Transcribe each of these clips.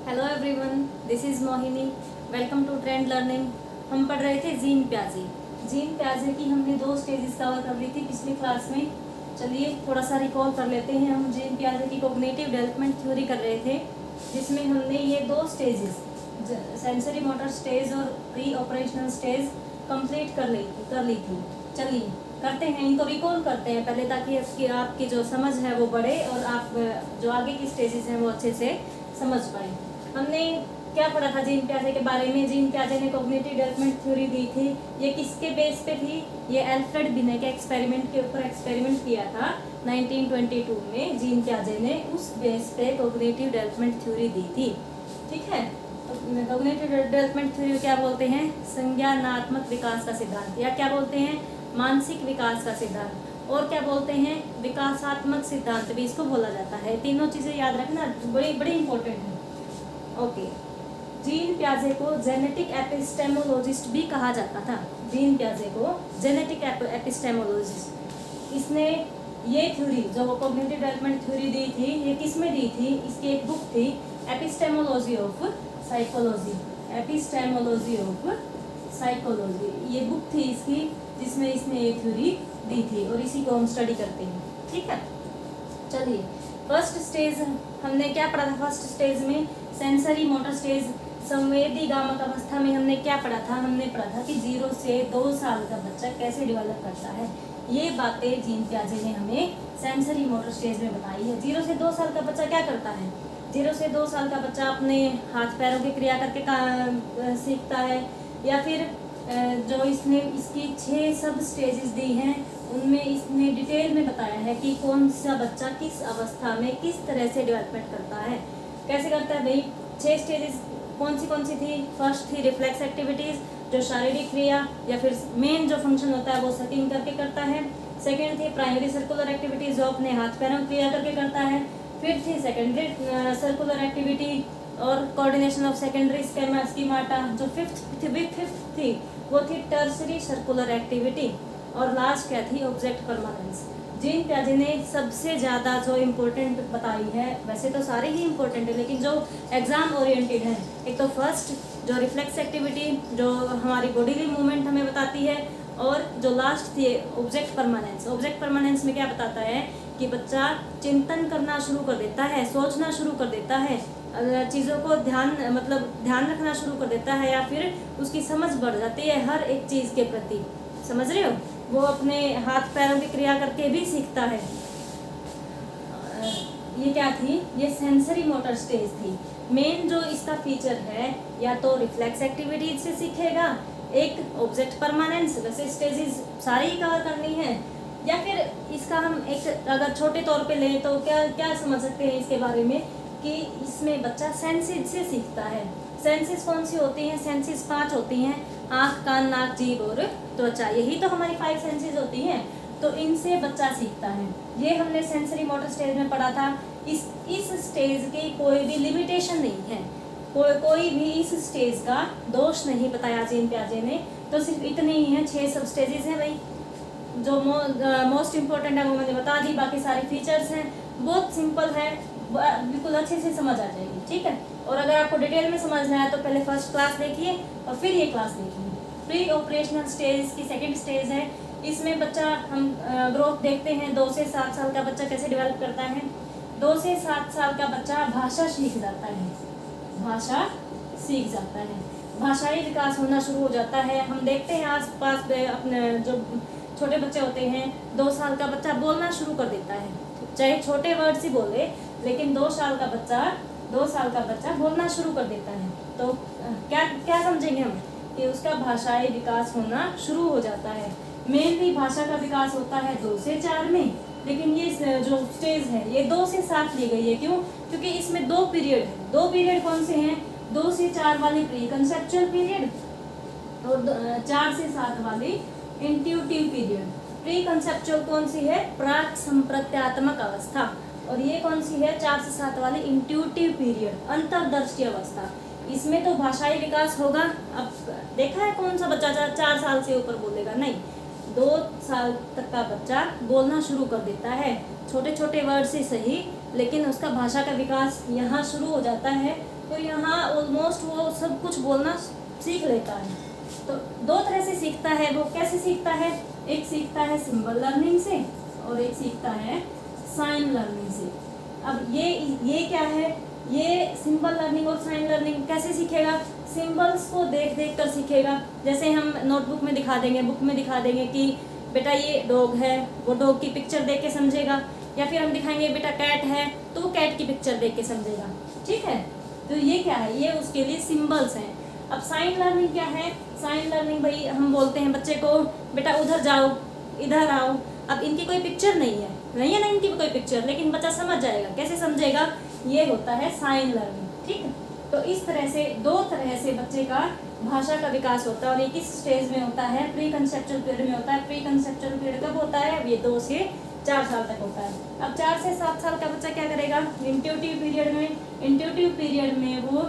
Hello everyone, this is Mohini. Welcome to trend learning. हम पढ़ रहे थे जीन प्याजे। जीन प्याजे की हमने 2 स्टेजेस कवर कर ली थी पिछली क्लास में। चलिए थोड़ा सा रिकॉल कर लेते हैं। हम जीन प्याजे की कॉग्निटिव डेवलपमेंट थ्योरी कर रहे थे, जिसमें हमने ये 2 स्टेजेस सेंसरी मोटर स्टेज और प्री ऑपरेशनल स्टेज कंप्लीट कर ली थी। चलिए करते हैं, इनको रिकॉल करते हैं पहले, ताकि आपकी जो समझ है वो बढ़े और आप जो आगे की स्टेजेस हैं वो अच्छे से समझ पाए। हमने क्या पढ़ा था जीन प्याजे के बारे में? जीन प्याजे ने कॉग्निटिव डेवलपमेंट थ्योरी दी थी। ये किसके बेस पे थी? ये अल्फ्रेड बिनेट के एक्सपेरिमेंट के ऊपर एक्सपेरिमेंट किया था 1922 में। जीन प्याजे ने उस बेस पे कॉग्निटिव डेवलपमेंट थ्योरी दी थी। ठीक है, तो कॉग्निटिव डेवलपमेंट थ्योरी क्या बोलते हैं? संज्ञानात्मक विकास का सिद्धांत, या क्या बोलते हैं? मानसिक विकास का सिद्धांत, और क्या बोलते हैं? विकासात्मक सिद्धांत भी इसको बोला जाता है। तीनों चीजें याद रखना, बड़ी बड़ी इंपॉर्टेंट है। ओके, जीन प्याजे को जेनेटिक एपिस्टेमोलॉजिस्ट भी कहा जाता था। जीन प्याजे को जेनेटिक एपिस्टेमोलॉजिस्ट। इसने ये थ्योरी, जो कॉग्निटिव डेवलपमेंट थ्योरी दी थी, ये किस में दी थी? इसकी एक बुक थी, epistemology of psychology. Epistemology of psychology, ये बुक थी इसकी, जिसमें इसने ये थ्योरी दी थी, और इसी को हम स्टडी करते हैं। ठीक है, चलिए फर्स्ट स्टेज हमने क्या पढ़ा था? फर्स्ट स्टेज में सेंसरी मोटर स्टेज, संवेदी गामक अवस्था में हमने क्या पढ़ा था? हमने पढ़ा था कि 0 से 2 साल का बच्चा कैसे डेवलप करता है। ये बातें जीन प्याजे ने हमें सेंसरी मोटर स्टेज में बताई है। 0 से 2 साल का बच्चा क्या करता है? 0 से 2 साल का बच्चा अपने हाथ पैरों की क्रिया करके सीखता है, या फिर जो इसने इसकी 6 सब स्टेजेस दी हैं, उनमें इसने डिटेल में बताया है कि कौन सा बच्चा किस अवस्था में किस तरह से डेवलपमेंट करता है, कैसे करता है भाई। 6 स्टेजेस कौन सी थी? फर्स्ट थी रिफ्लेक्स एक्टिविटीज, जो शारीरिक क्रिया या फिर मेन जो फंक्शन होता है वो सकिंग करके करता है। सेकेंड थी प्राइमरी सर्कुलर एक्टिविटीज, जो अपने हाथ पैरों क्रिया करके करता है। फिर थी सेकेंडरी सर्कुलर एक्टिविटी और कोऑर्डिनेशन ऑफ सेकेंडरी स्कीमाटा। जो फिफ्थ थी वो थी टर्सरी सर्कुलर एक्टिविटी, और लास्ट क्या थी? Object permanence. जीन प्याजे ने सबसे ज़्यादा जो इम्पोर्टेंट बताई है, वैसे तो सारे ही इम्पोर्टेंट है, लेकिन जो एग्जाम ओरिएंटेड है, एक तो फर्स्ट जो रिफ्लेक्स एक्टिविटी, जो हमारी बॉडीली मूवमेंट हमें बताती है, और जो लास्ट थी ऑब्जेक्ट परमानेंस। ऑब्जेक्ट परमानेंस में क्या बताता है कि बच्चा चिंतन करना शुरू कर देता है, सोचना शुरू कर देता है, चीज़ों को ध्यान रखना शुरू कर देता है, या फिर उसकी समझ बढ़ जाती है हर एक चीज़ के प्रति। समझ रहे हो? वो अपने हाथ पैरों की क्रिया करके भी सीखता है। ये क्या थी? ये सेंसरी मोटर स्टेज थी। मेन जो इसका फीचर है, या तो रिफ्लेक्स एक्टिविटीज से सीखेगा, एक ऑब्जेक्ट परमानेंस, वैसे स्टेजेस सारी ही कवर करनी है, या फिर इसका हम एक अगर छोटे तौर पे लें तो क्या समझ सकते हैं इसके बारे में, कि इसमें बच्चा सेंसेस से सीखता है। सेंसेस कौन सी होती हैं? सेंसेस 5 होती हैं, आँख, कान, नाक, जीभ और त्वचा। यही तो हमारी 5 सेंसेस होती हैं, तो इनसे बच्चा सीखता है। ये हमने सेंसरी मोटर स्टेज में पढ़ा था। इस स्टेज की कोई भी लिमिटेशन नहीं है, कोई भी इस स्टेज का दोष नहीं बताया जीन प्याजे ने। तो सिर्फ इतने ही हैं, 6 सब स्टेजेस हैं भाई। जो मोस्ट इम्पोर्टेंट है वो मैंने बता दी, बाकी सारे फीचर्स हैं, बहुत सिंपल है, बिल्कुल अच्छे से समझ आ जाएगी। ठीक है, और अगर आपको डिटेल में समझना है तो पहले फर्स्ट क्लास देखिए और फिर ये क्लास देखिए। प्री ऑपरेशनल स्टेज की सेकंड स्टेज है। इसमें बच्चा हम ग्रोथ देखते हैं। 2 से 7 साल का बच्चा कैसे डेवलप करता है? 2 से 7 साल का बच्चा भाषा सीख जाता है, भाषा सीख जाता है, भाषाई विकास होना शुरू हो जाता है। हम देखते हैं आस पास अपने जो छोटे बच्चे होते हैं, 2 साल का बच्चा बोलना शुरू कर देता है, चाहे छोटे वर्ड्स ही बोले, लेकिन 2 साल का बच्चा बोलना शुरू कर देता है। तो क्या समझेंगे हम कि उसका भाषाई विकास होना शुरू हो जाता है। मेनली भाषा का विकास होता है 2 से 4 में, लेकिन ये जो स्टेज है ये 2 से 7 ली गई है। क्यों? क्योंकि इसमें 2 पीरियड है। 2 पीरियड कौन से हैं? 2 से 4 वाली प्री कंसेप्चुअल पीरियड और 4 से 7 वाली इंट्यूटिव पीरियड। प्री कंसेप्चुअल कौन सी है? प्राक संप्रत्यात्मक अवस्था, और ये कौन सी है? 4 से 7 वाली इंट्यूटिव पीरियड, अंतर्दृष्टि अवस्था। इसमें तो भाषाई विकास होगा। अब देखा है कौन सा बच्चा 4 साल से ऊपर बोलेगा? नहीं, 2 साल तक का बच्चा बोलना शुरू कर देता है, छोटे छोटे वर्ड से सही, लेकिन उसका भाषा का विकास यहाँ शुरू हो जाता है तो यहाँ ऑलमोस्ट वो सब कुछ बोलना सीख लेता है। तो दो तरह से सीखता है। वो कैसे सीखता है? एक सीखता है सिंबल लर्निंग से और एक सीखता है साइन लर्निंग से। अब ये क्या है? ये सिंबल लर्निंग और साइन लर्निंग कैसे सीखेगा? सिंबल्स को देख देख कर सीखेगा। जैसे हम नोटबुक में दिखा देंगे, बुक में दिखा देंगे कि बेटा ये डॉग है, वो डॉग की पिक्चर देख के समझेगा। या फिर हम दिखाएंगे बेटा कैट है, तो वो कैट की पिक्चर देख के समझेगा। ठीक है, तो ये क्या है? ये उसके लिए सिंबल्स हैं। अब साइन लर्निंग क्या है? साइन लर्निंग भाई हम बोलते हैं बच्चे को बेटा उधर जाओ, इधर आओ। अब इनकी कोई पिक्चर नहीं है ना इनकी कोई पिक्चर, लेकिन बच्चा समझ जाएगा। कैसे समझेगा? ये होता है साइन लर्निंग। ठीक है, तो इस तरह से दो तरह से बच्चे का भाषा का विकास होता है। और ये किस स्टेज में होता है? प्री कंसेप्चुअल पीरियड में होता है। प्री कंसेप्चुअल पीरियड कब होता है? ये 2 से 4 साल तक होता है। अब 4 से 7 साल का बच्चा क्या करेगा? इंट्यूटिव पीरियड में, इंट्यूटिव पीरियड में वो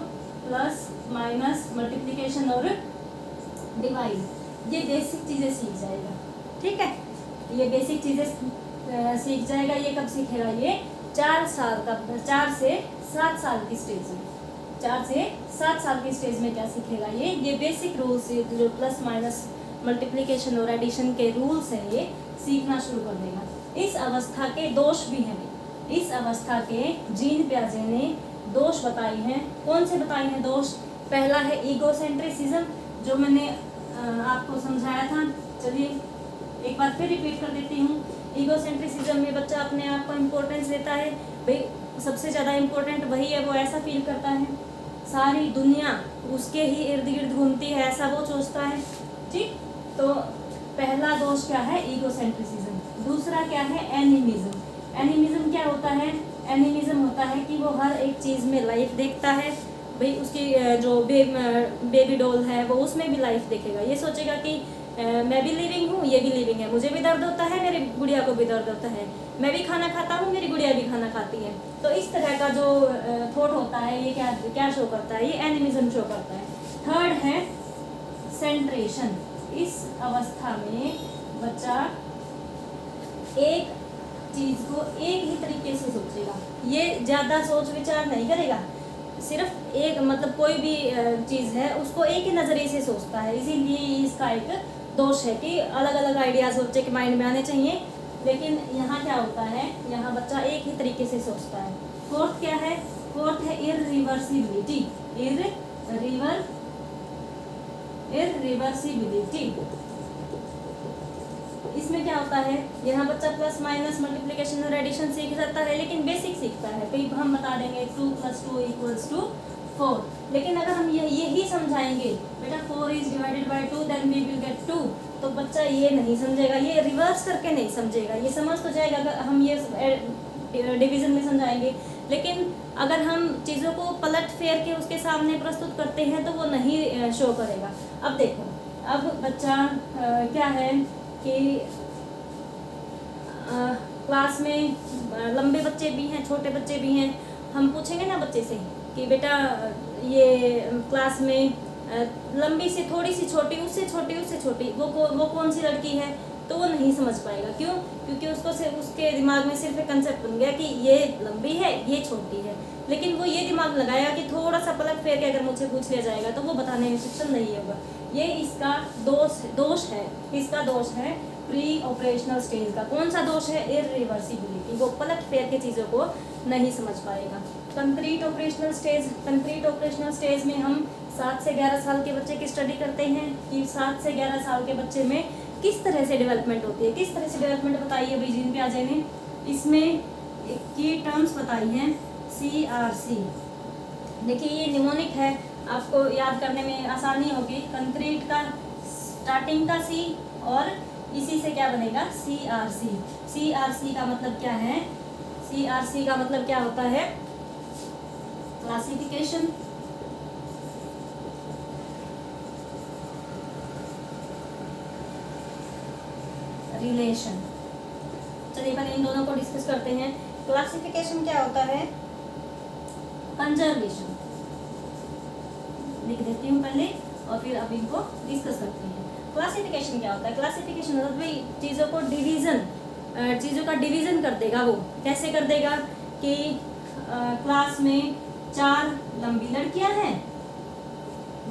प्लस माइनस मल्टीप्लिकेशन और डिवाइड ये बेसिक चीज़ें सीख जाएगा। ठीक है, ये बेसिक चीज़ें सीख जाएगा। ये कब सीखेगा? ये 4 से 7 साल की स्टेज में। 4 से 7 साल की स्टेज में क्या सीखेगा? ये बेसिक रूल्स, जो प्लस माइनस मल्टीप्लिकेशन और एडिशन के रूल्स हैं, ये सीखना शुरू कर देगा। इस अवस्था के दोष भी हैं। इस अवस्था के जीन प्याजे ने दोष बताए हैं। कौन से बताए हैं दोष? पहला है ईगोसेंट्रिसिज्म, जो मैंने आपको समझाया था। चलिए एक बार फिर रिपीट कर देती हूँ। ईगोसेंट्रिसिज्म में बच्चा अपने आप को इम्पोर्टेंस देता है। भाई सबसे ज़्यादा इम्पोर्टेंट वही है, वो ऐसा फील करता है सारी दुनिया उसके ही इर्द गिर्द घूमती है, ऐसा वो सोचता है। ठीक, तो पहला दोष क्या है? ईगोसेंट्रिसिज्म। दूसरा क्या है? एनिमिज्म। एनिमिज्म क्या होता है? एनिमिज्म होता है कि वो हर एक चीज़ में लाइफ देखता है। भाई उसकी जो बेबी डॉल है वो उसमें भी लाइफ देखेगा। ये सोचेगा कि मैं भी लिविंग हूँ, ये भी लिविंग है, मुझे भी दर्द होता है, मेरी गुड़िया को भी दर्द होता है, मैं भी खाना खाता हूँ, मेरी गुड़िया भी खाना खाती है। तो इस तरह का जो थॉट होता है, ये क्या शो करता है? ये एनिमिज्म शो करता है। थर्ड है सेंट्रेशन। इस अवस्था में बच्चा एक चीज को एक ही तरीके से सोचेगा। ये ज़्यादा सोच विचार नहीं करेगा, सिर्फ एक मतलब कोई भी चीज़ है उसको एक ही नज़रिए से सोचता है। इसीलिए इसका एक दोष है कि अलग अलग आइडियाज बच्चे के माइंड में आने चाहिए, लेकिन यहाँ क्या होता है? यहाँ बच्चा एक ही तरीके से सोचता है। फोर्थ क्या है? फोर्थ है इररिवर्सिबिलिटी। इररिवर्सिबिलिटी। इसमें क्या होता है? यहाँ बच्चा प्लस माइनस मल्टीप्लिकेशन और एडिशन सीख जाता है, लेकिन बेसिक सीखता है। कहीं हम बता देंगे 2 + 2 = 4, लेकिन अगर हम यही समझाएंगे बेटा 4 is divided by 2 then we will get 2, तो बच्चा ये नहीं समझेगा, ये रिवर्स करके नहीं समझेगा। ये समझ तो जाएगा अगर हम ये डिवीजन में समझाएंगे, लेकिन अगर हम चीज़ों को पलट फेर के उसके सामने प्रस्तुत करते हैं तो वो नहीं शो करेगा। अब देखो, अब बच्चा क्या है कि क्लास में लंबे बच्चे भी हैं, छोटे बच्चे भी हैं। हम पूछेंगे ना बच्चे से कि बेटा ये क्लास में लंबी से थोड़ी सी छोटी, उससे छोटी वो कौन सी लड़की है, तो वो नहीं समझ पाएगा। क्यों? क्योंकि उसको सिर्फ उसके दिमाग में सिर्फ एक कंसेप्ट बन गया कि ये लंबी है, ये छोटी है। लेकिन वो ये दिमाग लगाया कि थोड़ा सा पलट फेर के अगर मुझसे पूछ लिया जाएगा तो वो बताने में सक्षम नहीं होगा। ये इसका दोष है। इसका दोष है प्री ऑपरेशनल स्टेज का। कौन सा दोष है? इररिवर्सिबिलिटी। वो पलट फेर के चीज़ों को नहीं समझ पाएगा। कंक्रीट ऑपरेशनल स्टेज में हम 7 से 11 साल के बच्चे की स्टडी करते हैं कि 7 से 11 साल के बच्चे में किस तरह से डेवलपमेंट होती है। किस तरह से डेवलपमेंट बताई है भाई जीन प्याजे ने? इसमें की टर्म्स बताई हैं CRC। देखिए ये निमोनिक है, आपको याद करने में आसानी होगी। कंक्रीट का स्टार्टिंग का C और इसी से क्या बनेगा? CRC। CRC का मतलब क्या है? CRC का मतलब क्या होता है? Classification, relation. चलिए पहले इन दोनों को डिस्कस करते हैं। क्लासिफिकेशन क्या होता है? कंजर्वेशन। लिख देती हूँ पहले और फिर अब इनको डिस्कस करते हैं। क्लासिफिकेशन क्या होता है? क्लासिफिकेशन मतलब भाई चीज़ों को चीज़ों का डिवीज़न कर देगा। वो कैसे कर देगा कि क्लास में 4 लंबी लड़कियां हैं,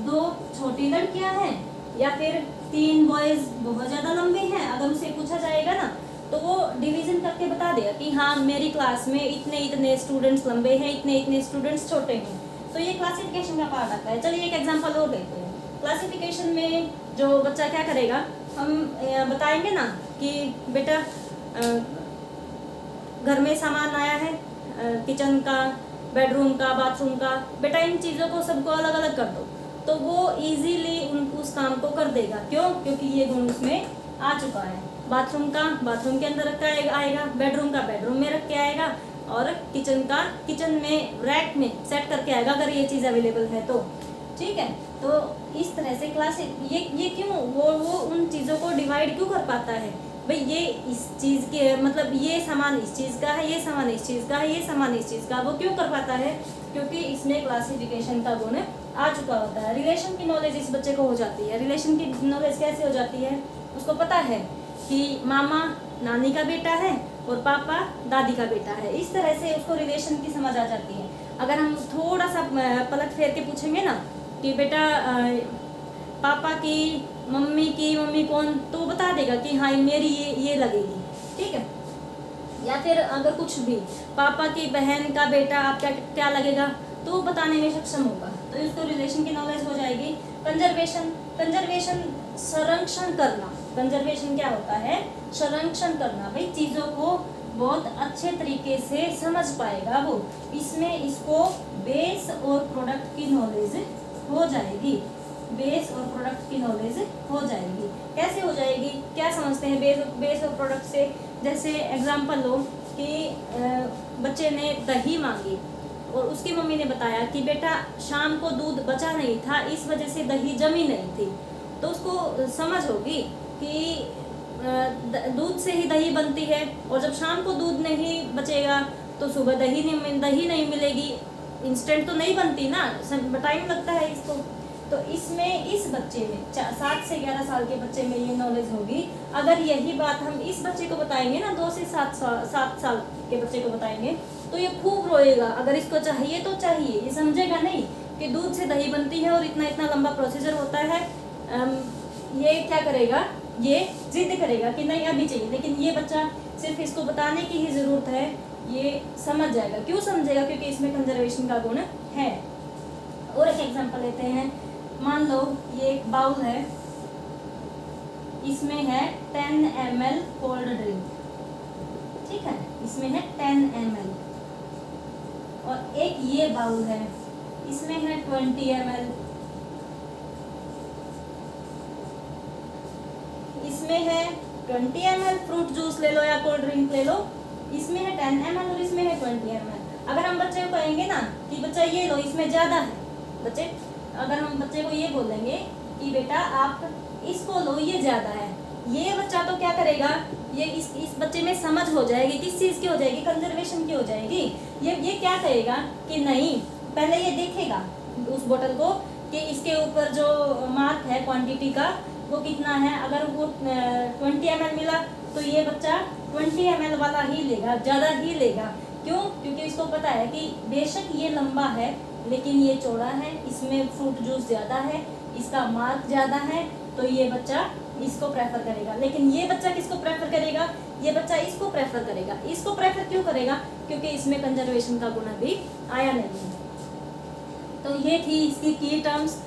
2 छोटी लड़कियां हैं, या फिर 3 बॉयज बहुत ज्यादा लंबे हैं। अगर उसे पूछा जाएगा ना तो वो डिवीजन करके बता देगा कि हाँ मेरी क्लास में इतने इतने स्टूडेंट्स लंबे हैं, इतने इतने स्टूडेंट्स छोटे हैं। तो ये क्लासिफिकेशन का पार्ट आता है। चलिए एक एग्जांपल और लेते हैं। क्लासिफिकेशन में जो बच्चा क्या करेगा, हम बताएंगे ना कि बेटा घर में सामान आया है, किचन का, बेडरूम का, बाथरूम का, बेटा इन चीज़ों को सबको अलग अलग कर दो, तो वो इजीली उस काम को कर देगा। क्यों? क्योंकि ये गुण उसमें आ चुका है। बाथरूम का बाथरूम के अंदर रख के आएगा, बेडरूम का बेडरूम में रख के आएगा, और किचन का किचन में रैक में सेट करके आएगा अगर ये चीज़ अवेलेबल है तो। ठीक है, तो इस तरह से क्लास ये क्यों वो उन चीज़ों को डिवाइड क्यों कर पाता है भाई, ये इस चीज़ के मतलब ये सामान इस चीज़ का है, ये सामान इस चीज़ का है, ये सामान इस चीज़ का, वो क्यों कर पाता है? क्योंकि इसमें क्लासिफिकेशन का गुण आ चुका होता है। रिलेशन की नॉलेज इस बच्चे को हो जाती है। रिलेशन की नॉलेज कैसे हो जाती है? उसको पता है कि मामा नानी का बेटा है और पापा दादी का बेटा है। इस तरह से उसको रिलेशन की समझ आ जाती है। अगर हम थोड़ा सा पलट फेर के पूछेंगे ना कि बेटा पापा की मम्मी कौन, तो बता देगा कि हाँ मेरी ये लगेगी। ठीक है, या फिर अगर कुछ भी पापा की बहन का बेटा आप क्या लगेगा तो वो बताने में सक्षम होगा। तो इसको रिलेशन की नॉलेज हो जाएगी। कंजर्वेशन संरक्षण करना। कंजर्वेशन क्या होता है? संरक्षण करना। भाई चीज़ों को बहुत अच्छे तरीके से समझ पाएगा वो। इसमें इसको बेस और प्रोडक्ट की नॉलेज हो जाएगी। बेस और प्रोडक्ट की नॉलेज हो जाएगी। कैसे हो जाएगी? क्या समझते हैं बेस और प्रोडक्ट से? जैसे एग्जांपल लो कि बच्चे ने दही मांगी और उसकी मम्मी ने बताया कि बेटा शाम को दूध बचा नहीं था, इस वजह से दही जमी नहीं थी। तो उसको समझ होगी कि दूध से ही दही बनती है, और जब शाम को दूध नहीं बचेगा तो सुबह दही नहीं मिलेगी। इंस्टेंट तो नहीं बनती ना, टाइम लगता है इसको। तो इसमें इस बच्चे में 7 से 11 साल के बच्चे में ये नॉलेज होगी। अगर यही बात हम इस बच्चे को बताएंगे ना, 2 से 7 साल के बच्चे को बताएंगे तो ये खूब रोएगा। अगर इसको चाहिए तो चाहिए, ये समझेगा नहीं कि दूध से दही बनती है और इतना इतना लंबा प्रोसीजर होता है। ये क्या करेगा? ये जिद करेगा कि नहीं अभी चाहिए। लेकिन ये बच्चा सिर्फ इसको बताने की ही ज़रूरत है, ये समझ जाएगा। क्यों समझेगा? क्योंकि इसमें कंजर्वेशन का गुण है। और एक एग्जांपल लेते हैं। मान लो ये एक बाउल है, इसमें है 10 ml कोल्ड ड्रिंक। ठीक है, इसमें है 10 ml। और एक ये बाउल है, इसमें है 20 ml। इसमें है 20 ml फ्रूट जूस ले लो या कोल्ड ड्रिंक ले लो, इसमें है 10 ml और इसमें है 20 ml। अगर हम बच्चे को कहेंगे ना कि बच्चा ये लो, इसमें ज़्यादा है, अगर हम बच्चे को ये बोलेंगे कि बेटा आप इसको लो, ये ज़्यादा है, ये बच्चा तो क्या करेगा? ये इस बच्चे में समझ हो जाएगी। किस चीज़ की हो जाएगी? कंजर्वेशन की हो जाएगी। ये क्या करेगा कि नहीं, पहले ये देखेगा उस बोतल को कि इसके ऊपर जो मार्क है क्वांटिटी का वो कितना है। अगर वो 20 ml मिला तो ये बच्चा 20 ml वाला ही लेगा, ज़्यादा ही लेगा। क्यों? क्योंकि इसको पता है कि बेशक ये लंबा है लेकिन ये चौड़ा है, इसमें फ्रूट जूस ज़्यादा है, इसका मार्क ज़्यादा है, तो ये बच्चा इसको प्रेफर करेगा। लेकिन ये बच्चा किसको प्रेफर करेगा? ये बच्चा इसको प्रेफर करेगा। इसको प्रेफर क्यों करेगा? क्योंकि इसमें कंजर्वेशन का गुण भी आया नहीं है। तो ये थी इसकी की टर्म्स।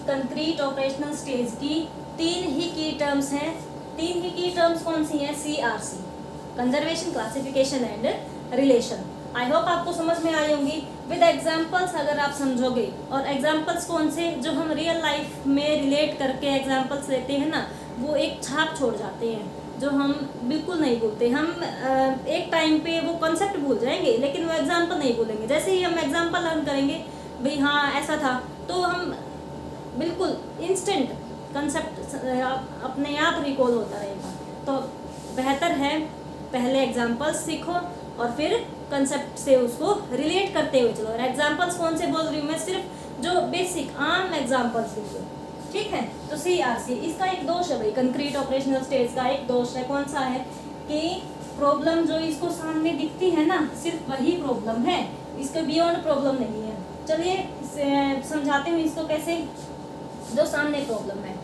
कंक्रीट ऑपरेशनल स्टेज की 3 ही की टर्म्स हैं। 3 ही की टर्म्स कौन सी हैं? CRC, conservation, classification and relation. I hope आपको समझ में आई होंगी। विद एग्जाम्पल्स अगर आप समझोगे, और एग्जाम्पल्स कौन से? जो हम रियल लाइफ में रिलेट करके एग्जाम्पल्स लेते हैं ना, वो एक छाप छोड़ जाते हैं जो हम बिल्कुल नहीं भूलते। हम एक टाइम पे वो कॉन्सेप्ट भूल जाएंगे लेकिन वो एग्जाम्पल नहीं भूलेंगे। जैसे ही हम एग्जाम्पल लर्न करेंगे भाई हाँ ऐसा था, तो हम बिल्कुल इंस्टेंट कंसेप्ट अपने आप रिकॉल होता रहेगा। तो बेहतर है पहले एग्जाम्पल्स सीखो और फिर कंसेप्ट से उसको रिलेट करते हुए चलो। और एग्जाम्पल्स कौन से बोल रही हूँ मैं? सिर्फ जो बेसिक आम एग्जाम्पल्स लिखो। ठीक है, तो CRC इसका एक दोष है भाई, कंक्रीट ऑपरेशनल स्टेज का एक दोष है। कौन सा है? कि प्रॉब्लम जो इसको सामने दिखती है ना, सिर्फ वही प्रॉब्लम है, इसके बियॉन्ड प्रॉब्लम नहीं है। चलिए समझाते हूँ इसको कैसे। जो सामने प्रॉब्लम है,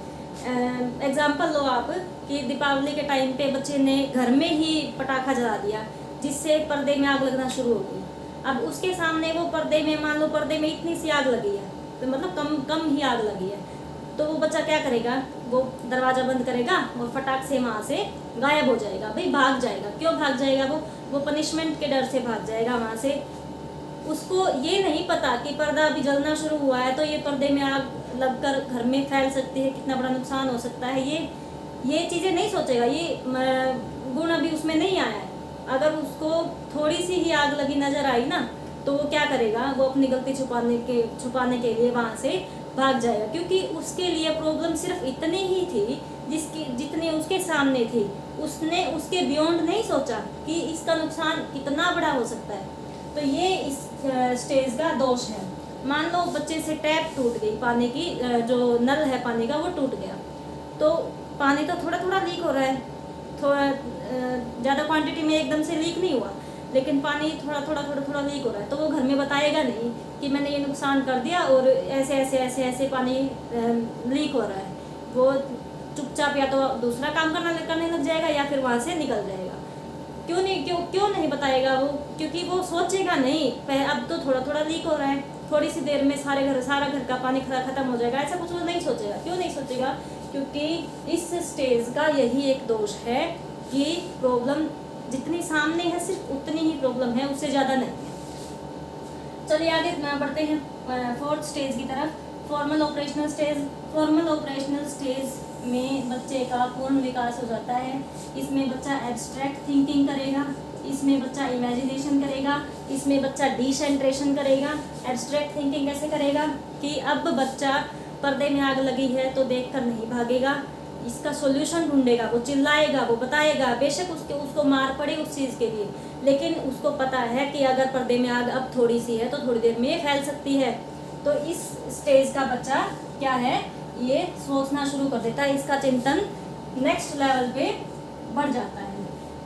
एग्जाम्पल लो आप कि दीपावली के टाइम पे बच्चे ने घर में ही पटाखा जला दिया जिससे पर्दे में आग लगना शुरू हो गई। अब उसके सामने वो पर्दे में, मान लो पर्दे में इतनी सी आग लगी है, तो मतलब कम कम ही आग लगी है, तो वो बच्चा क्या करेगा, वो दरवाज़ा बंद करेगा और फटाक से वहाँ से गायब हो जाएगा, भाई भाग जाएगा। क्यों भाग जाएगा? वो पनिशमेंट के डर से भाग जाएगा वहाँ से। उसको ये नहीं पता कि पर्दा अभी जलना शुरू हुआ है, तो ये पर्दे में आग लगकर घर में फैल सकती है, कितना बड़ा नुकसान हो सकता है। ये चीज़ें नहीं सोचेगा, ये गुण अभी उसमें नहीं आया है। अगर उसको थोड़ी सी ही आग लगी नजर आई ना, तो वो क्या करेगा, वो अपनी गलती छुपाने के लिए वहाँ से भाग जाएगा, क्योंकि उसके लिए प्रॉब्लम सिर्फ इतनी ही थी जितनी उसके सामने थी। उसने उसके बियॉन्ड नहीं सोचा कि इसका नुकसान कितना बड़ा हो सकता है। तो ये इस स्टेज का दोष है। मान लो बच्चे से टैप टूट गई, पानी की जो नल है पानी का वो टूट गया, तो पानी तो थोड़ा थोड़ा लीक हो रहा है, थोड़ा ज़्यादा क्वांटिटी में एकदम से लीक नहीं हुआ, लेकिन पानी थोड़ा थोड़ा लीक हो रहा है। तो वो घर में बताएगा नहीं कि मैंने ये नुकसान कर दिया और ऐसे ऐसे ऐसे ऐसे पानी लीक हो रहा है। वो चुपचाप या तो दूसरा काम करने लग जाएगा या फिर वहाँ से निकल जाएगा। क्यों नहीं बताएगा वो? क्योंकि वो सोचेगा नहीं, अब तो थोड़ा थोड़ा लीक हो रहा है, थोड़ी सी देर में सारा घर का पानी खत्म हो जाएगा, ऐसा कुछ वो नहीं सोचेगा। क्यों नहीं सोचेगा? क्योंकि इस स्टेज का यही एक दोष है कि प्रॉब्लम जितनी सामने है सिर्फ उतनी ही प्रॉब्लम है, उससे ज़्यादा नहीं है। चलिए आगे बढ़ते हैं फोर्थ स्टेज की तरफ, formal operational stage. Formal operational stage में बच्चे का पूर्ण विकास हो जाता है। इसमें बच्चा एब्स्ट्रैक्ट थिंकिंग करेगा, इसमें बच्चा इमेजिनेशन करेगा, इसमें बच्चा डिसेंट्रेशन करेगा। एब्स्ट्रैक्ट थिंकिंग कैसे करेगा कि अब बच्चा पर्दे में आग लगी है तो देखकर नहीं भागेगा, इसका सॉल्यूशन ढूंढेगा, वो चिल्लाएगा, वो बताएगा, बेशक उसको मार पड़े उस चीज़ के लिए, लेकिन उसको पता है कि अगर पर्दे में आग अब थोड़ी सी है तो थोड़ी देर में ये फैल सकती है। तो इस स्टेज का बच्चा क्या है, ये सोचना शुरू कर देता है, इसका चिंतन नेक्स्ट लेवल पे बढ़ जाता है।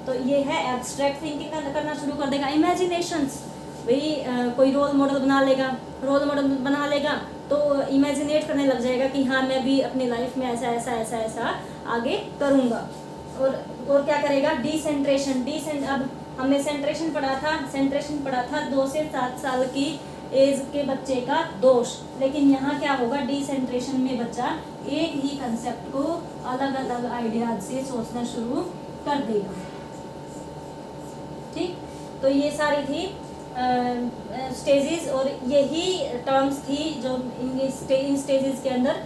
तो ये है एब्स्ट्रैक्ट थिंकिंग करना शुरू कर देगा। इमेजिनेशंस, भाई कोई रोल मॉडल बना लेगा तो इमेजिनेट करने लग जाएगा कि हाँ मैं भी अपनी लाइफ में ऐसा आगे करूँगा। और क्या करेगा, डिसेंट्रेशन। अब हमने सेंट्रेशन पढ़ा था 2 से 7 साल की एज के बच्चे का दोष, लेकिन यहाँ क्या होगा, डिसेंट्रेशन में बच्चा एक ही कंसेप्ट को अलग अलग आइडियाज से सोचना शुरू कर देगा। ठीक, तो ये सारी थी स्टेजेस, और यही टर्म्स थी जो इन स्टेजेस के अंदर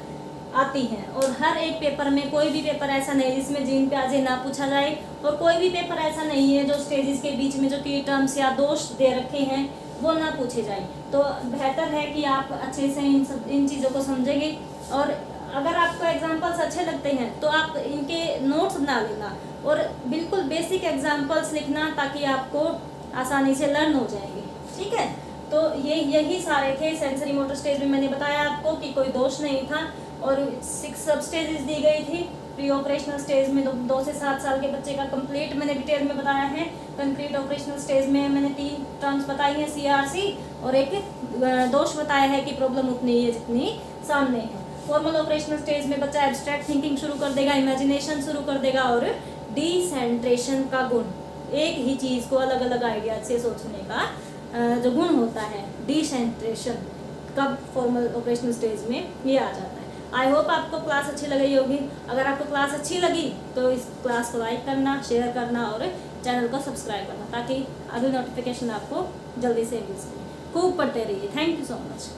आती हैं। और हर एक पेपर में, कोई भी पेपर ऐसा नहीं जिसमें जीन प्याजे ना पूछा जाए, और कोई भी पेपर ऐसा नहीं है जो स्टेजेस के बीच में जो की टर्म्स या दोष दे रखे हैं वो ना पूछे जाए। तो बेहतर है कि आप अच्छे से इन चीज़ों को समझेंगे, और अगर आपको एग्जाम्पल्स अच्छे लगते हैं तो आप इनके नोट्स बना लेना और बिल्कुल बेसिक एग्जाम्पल्स लिखना, ताकि आपको आसानी से लर्न हो जाएंगे। ठीक है, तो यही सारे थे। सेंसरी मोटर स्टेज में मैंने बताया आपको कि कोई दोष नहीं था, और 6 सब स्टेजेस दी गई थी। प्री ऑपरेशनल स्टेज में 2 से 7 साल के बच्चे का कंप्लीट मैंने डिटेल में बताया है। कंक्रीट ऑपरेशनल स्टेज में मैंने 3 टर्म्स बताई हैं, CRC, और एक दोष बताया है कि प्रॉब्लम उतनी है जितनी सामने है। फॉर्मल ऑपरेशनल स्टेज में बच्चा एब्स्ट्रैक्ट थिंकिंग शुरू कर देगा, इमेजिनेशन शुरू कर देगा, और डिसेंट्रेशन का गुण, एक ही चीज़ को अलग अलग आइडिया से सोचने का जो गुण होता है, डिसेंट्रेशन, कब फॉर्मल ऑपरेशनल स्टेज में ये आ जाता है। आई होप आपको क्लास अच्छी लगी होगी। अगर आपको क्लास अच्छी लगी तो इस क्लास को लाइक करना, शेयर करना और चैनल को सब्सक्राइब करना, ताकि अगली नोटिफिकेशन आपको जल्दी से मिल सके। खूब पढ़ते रहिए। Thank you so much.